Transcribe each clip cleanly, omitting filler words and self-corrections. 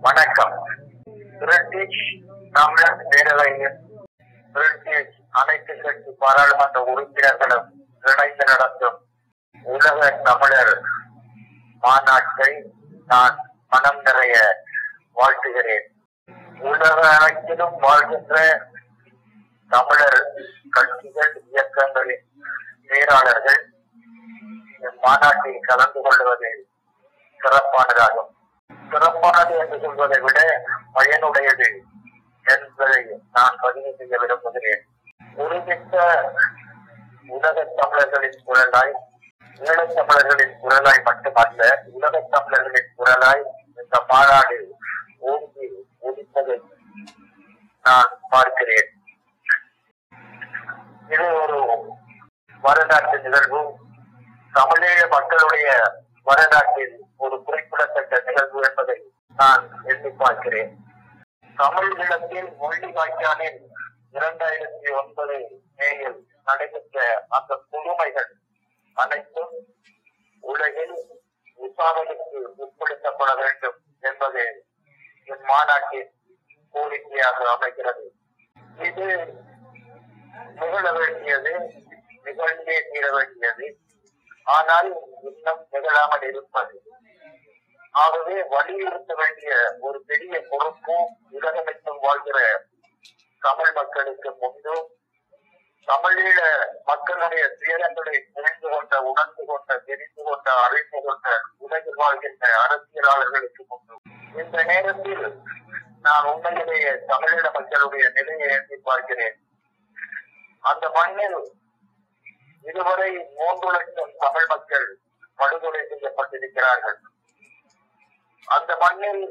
வணக்கம். பிரிட்டிஷ் தமிழர் பேரவையில் பிரிட்டிஷ் அனைத்து கட்சி பாராளுமன்ற உறுப்பினர்களும் இணைந்து நடத்தும் உலக தமிழர் மாநாட்டை நான் மனம் நிறைய வாழ்த்துகிறேன். உலக அனைத்திலும் வாழ்கின்ற தமிழர் கட்சிகள், இயக்கங்களின் பேராளர்கள் மாநாட்டில் கலந்து கொள்வது சிறப்பானதாகும். சிறப்பானது என்று சொல்வதை விட பயனுடையது என்பதை நான் பதிவு செய்ய விரும்புகிறேன். ஒருமித்த உலக தமிழர்களின் குரலாய், ஈழத் தமிழர்களின் குரலாய் மட்டுமல்ல, உலக தமிழர்களின் குரலாய் இந்த மாநாடு ஓங்கி ஒலிப்பதை நான் பார்க்கிறேன். இது ஒரு வரலாற்று நிகழ்வு. தமிழீழ மக்களுடைய வரலாற்றில் ஒரு குறிப்பிடத்தக்க நிகழ்வு என்பதை நான் எண்ணி பார்க்கிறேன். தமிழ் ஈழத்தில் முள்ளிவாய்க்காலில் 2009 மேயில் நடைபெற்ற அந்த கொடுமைகள் அனைத்தும் உலகில் விசாரணைக்கு உட்படுத்தப்பட வேண்டும் என்பது இம்மாநாட்டின் கோரிக்கையாக அமைகிறது. இது நிகழ வேண்டியது, நிகழ்ந்தே தீர வேண்டியது, ஆனால் இன்னும் நிகழாமல் இருப்பது. ஆகவே வலியுறுத்த வேண்டிய ஒரு பெரிய பொறுப்பும் உலகமெங்கும் வாழ்கிற தமிழ் மக்களுக்கு முன்பு, தமிழீழ மக்களுடைய துயரங்களை புரிந்து கொண்ட, உணர்ந்து கொண்ட, தெரிந்து கொண்ட, அறிந்து கொண்ட உலகில் வாழ்கின்ற அரசியலாளர்களுக்கு முன்பு இந்த நேரத்தில் நான் உண்மையிலேயே தமிழீழ மக்களுடைய நிலையை எண்ணி பார்க்கிறேன். அந்த மண்ணில் இதுவரை 3 லட்சம் தமிழ் மக்கள் படுகொலை செய்யப்பட்டிருக்கிறார்கள். அந்த மண்ணில்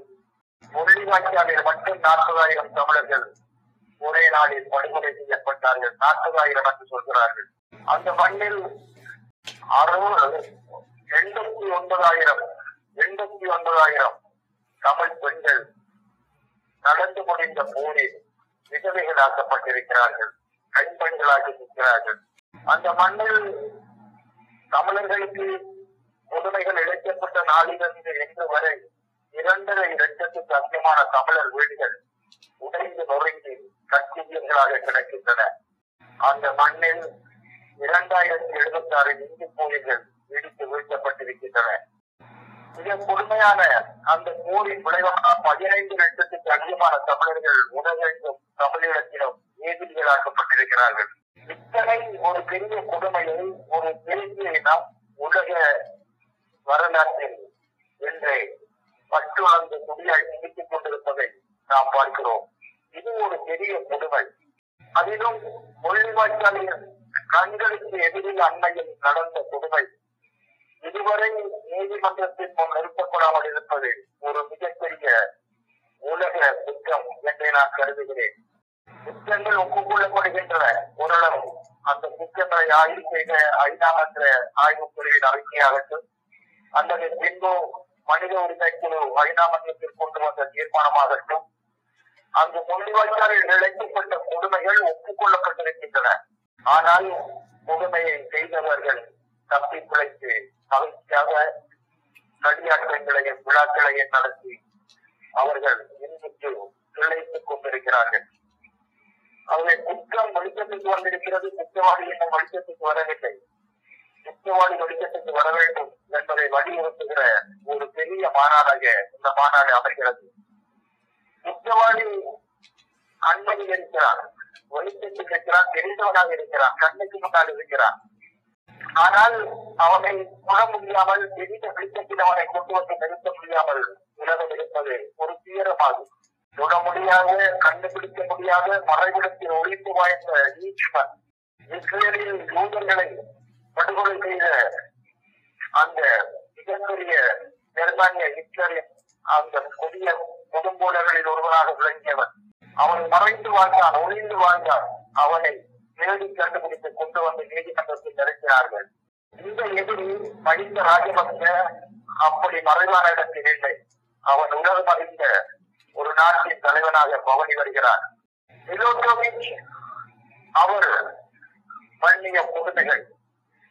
முள்ளிவாய்க்காலில் மட்டும் 40,000 தமிழர்கள் ஒரே நாளில் படுகொலை செய்யப்பட்டார்கள். 40,000 என்று சொல்கிறார்கள். அந்த மண்ணில் 89,000 தமிழ் பெண்கள் நடந்து முடிந்த போரில் விதவைகளாக்கப்பட்டிருக்கிறார்கள், கைப்பெண்களாகி இருக்கிறார்கள். அந்த மண்ணில் தமிழர்களுக்கு புதுமைகள் இழைக்கப்பட்ட நாளிலிருந்து இன்று வரை 2.5 லட்சத்துக்கு அதிகமான தமிழர் வீடுகள் உடைந்து நொறுங்கி கட்சிகளாக கிடக்கின்றன. அந்த மண்ணில் 2076 இந்து கோயில்கள் இடித்து வீழ்த்தப்பட்டிருக்கின்றன. மிக கொடுமையான அந்த போரின் விளைவான 15 லட்சத்துக்கு அதிகமான தமிழர்கள் உலகெங்கும் தமிழீழத்திலும் ஏதிரிகளாக்கப்பட்டிருக்கிறார்கள். இத்தனை ஒரு பெரிய கொடுமையை ஒரு பெரிய இனம் உலக வரலாற்றில் இன்று அந்த துணியாய் சிந்தித்துக் கொண்டிருப்பதை நாம் பார்க்கிறோம். இது ஒரு பெரிய கொடுமை. அதிலும் முள்ளிவாய்க்காலில் கண்களுக்கு எதிரில் அண்மையில் நடந்த கொடுமை இதுவரை நீதிமன்றத்தின் முன் நிறுத்தப்படாமல் இருப்பது ஒரு மிகப்பெரிய உலக குற்றம் என்றே நான் கருதுகிறேன். குற்றங்கள் ஒப்புக்கொள்ளப்படுகின்றன. ஓரளவு அந்த குற்றங்களை ஆய்வு செய்த ஐநா என்ற ஆய்வுக்குழுவின் அறிக்கையாகட்டும், அல்லது பின்பு மனித உரிமை குழு ஐநா மன்றத்தில் கொண்டு வந்த தீர்மானமாகட்டும், அந்த முள்ளிவாய்க்காலில் இழைக்கப்பட்ட கொடுமைகள் ஒப்புக்கொள்ளப்பட்டிருக்கின்றன. ஆனால் கொடுமையை செய்தவர்கள் தப்பி பிழைத்து மகிழ்ச்சியாக களியாட்டங்களையும் விழாக்களையும் நடத்தி அவர்கள் இன்றைக்கு திளைத்துக் கொண்டிருக்கிறார்கள். அவருடைய குற்றம் வெளிச்சத்துக்கு வந்திருக்கிறது. குற்றவாளி என்னும் வெளிச்சத்துக்கு வரவில்லை. குற்றவாளி வெளிச்சத்துக்கு வர வேண்டும் என்பதை வலியுறுத்துகிற ஒரு பெரிய மாநாடாக இந்த மாநாடு அமைகிறது. குற்றவாளி அண்மையில் இருக்கிறான், வெளிச்சத்தில் இருக்கிறான், தெரிந்தவனாக இருக்கிறான், கண்ணுக்கு முன்னால் இருக்கிறான். ஆனால் அவனை தொட முடியாமல், தெரிந்த வெளிச்சத்தில் அவனை கொண்டு வந்து நிறுத்த முடியாமல் உலகம் இருப்பது ஒரு துயரமாகும். தொட முடியாத, கண்டுபிடிக்க முடியாத, மறைவிடத்தில் ஒழித்து வாய்ந்த ஈஸ்வரன் இஸ்ரேலில் யூதர்களை படுகொலை செய்த அந்த மிகப்பெரிய ஜெர்மானிய ஹிட்லரின் அந்த கொடிய கொடுங்கோலர்களில் ஒருவராக விளங்கியவன். அவன் மறைந்து வாழ்ந்தான், ஒளிந்து வாழ்ந்தான். அவனை தேடி கண்டுபிடித்து கொண்டு வந்து நீதிமன்றத்தில் நிறுத்தினார்கள். இந்த எதிரி மஹிந்த ராஜபக்ச அப்படி மறைவான இடத்தில் இல்லை. அவன் உலகம் அறிந்த ஒரு நாட்டின் தலைவனாக பவனி வருகிறார். மிலோசேவிச் அவர் பண்ணிய கொடுமைகள்,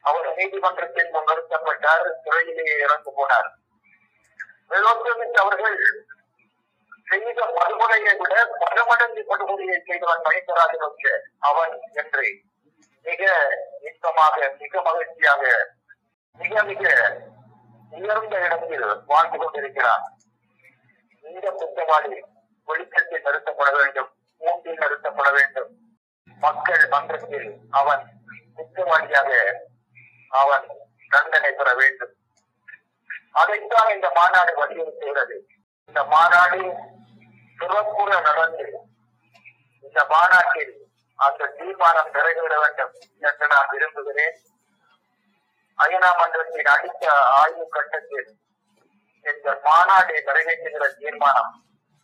அவர் நீதிமன்றத்தின் முன் நிறுத்தப்பட்டார், சிறையிலேயே இறந்து போனார். மிலோசேவிச் அவர்கள் செய்த படுகொலையை விட பல மடங்கு படுகொலையை செய்தவன் மஹிந்த ராஜபக்ஷ அவன் என்று மிக இன்பமாக, மிக மகிழ்ச்சியாக, மிக மிக உயர்ந்த இடத்தில் வாழ்ந்து கொண்டிருக்கிறான். இந்த குற்றவாளி வெளிச்சத்தில் நிறுத்தப்பட வேண்டும், கூண்டில் நிறுத்தப்பட வேண்டும். மக்கள் மன்றத்தில் அவன் குற்றவாளியாக அவன் தண்டனை பெற வேண்டும். அதைத்தான் இந்த மாநாடு வலியுறுத்துகிறது. இந்த மாநாடு சிறப்புற நடந்து இந்த மாநாட்டில் அந்த தீர்மானம் நிறைவேற வேண்டும் என்று நான் விரும்புகிறேன். ஐநா மன்றத்தின் அடுத்த ஆய்வு கட்டத்தில் இந்த மாநாட்டை நிறைவேற்றுகிற தீர்மானம்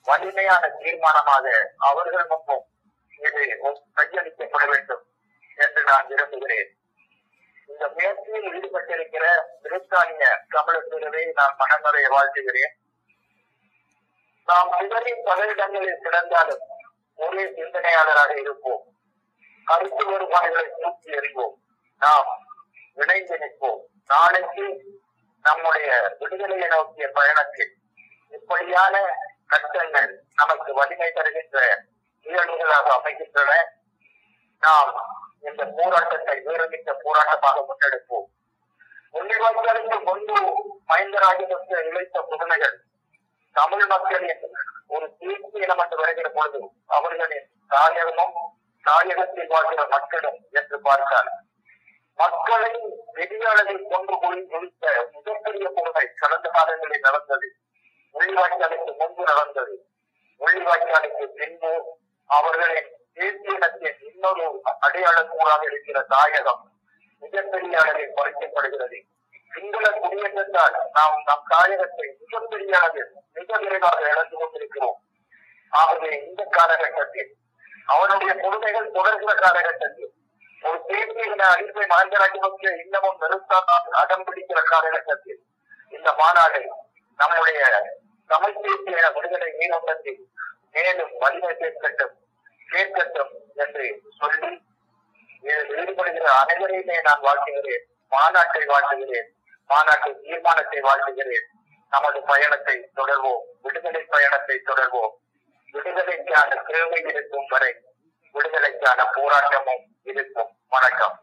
வலிமையான தீர்மானமாக அவர்கள் முன்பும் இது கையளிக்கப்பட வேண்டும் என்று நான் விரும்புகிறேன். இந்த முயற்சியில் ஈடுபட்டிருக்கிற பிரித்தானிய கமலத்துறவை நான் மனநிறைய வாழ்த்துகிறேன். நாம் சிதறின் பல இடங்களில் கிடந்தாலும் ஒரே சிந்தனையாளராக இருப்போம். கருத்து வேறுபாடுகளை தூக்கி எறிவோம். நாம் இணைந்து நிற்போம். நாளைக்கு நம்முடைய விடுதலையை நோக்கிய பயணத்தில் இப்படியான கஷ்டங்கள் நமக்கு வலிமை தருகின்ற நிகழ்வுகளாக அமைகின்றன. நாம் இந்த போராட்டத்தை வேறுமிக்க போராட்டமாக முன்னெடுப்போம். முள்ளிவாய்க்காலுக்கு முன்பு மஹிந்த ராஜபக்ஷ இழைத்த புதுமைகள் தமிழ் மக்களின் ஒரு தீர்ப்பு இனம் என்று வருகிற பொழுது அவர்களின் தாயகமும் தாயகத்தில் வாழ்கிற மக்களும் என்று பார்த்தால் மக்களை பெரிய அளவில் கொண்டு போய் முடித்த மிகப்பெரிய புதுமை கடந்த காலங்களில் நடந்தது. முள்ளிவாய்க்காலுக்கு முன்பு நடந்தது. முள்ளிவாய்க்காலுக்கு பின்பு அவர்களின் தேசிய இனத்தின் இன்னொரு அடையாளக்கூறாக இருக்கிற தாயகம் மிகப்பெரிய அளவில் பறிக்கப்படுகிறது. சிங்கள குடியேற்றத்தால் நாம் நம் தாயகத்தை மிகப்பெரிய அளவில் மிக விரைவாக இழந்து கொண்டிருக்கிறோம். ஆகவே இந்த காலகட்டத்தில் அவனுடைய கொடுமைகள் தொடர்கிற காலகட்டத்தில் ஒரு தேசிய இன அழிப்பை மஹிந்த ராஜபக்ஷ இன்னமும் நிறுத்தாமல் அடம் பிடிக்கிற காலகட்டத்தில் இந்த மாநாடு நம்முடைய தமிழ் தேசிய விடுதலை நீரோட்டத்தில் மேலும் வலிமை சேர்க்கட்டும் என்று சொல்லி ஈடுபடுகிற அனைவரையுமே நான் வாழ்த்துகிறேன். மாநாட்டை வாழ்த்துகிறேன். மாநாட்டு தீர்மானத்தை வாழ்த்துகிறேன். நமது பயணத்தை தொடர்வோம். விடுதலை பயணத்தை தொடர்வோம். விடுதலைக்கான தேவை இருக்கும் வரை விடுதலைக்கான போராட்டமும் இருக்கும். வணக்கம்.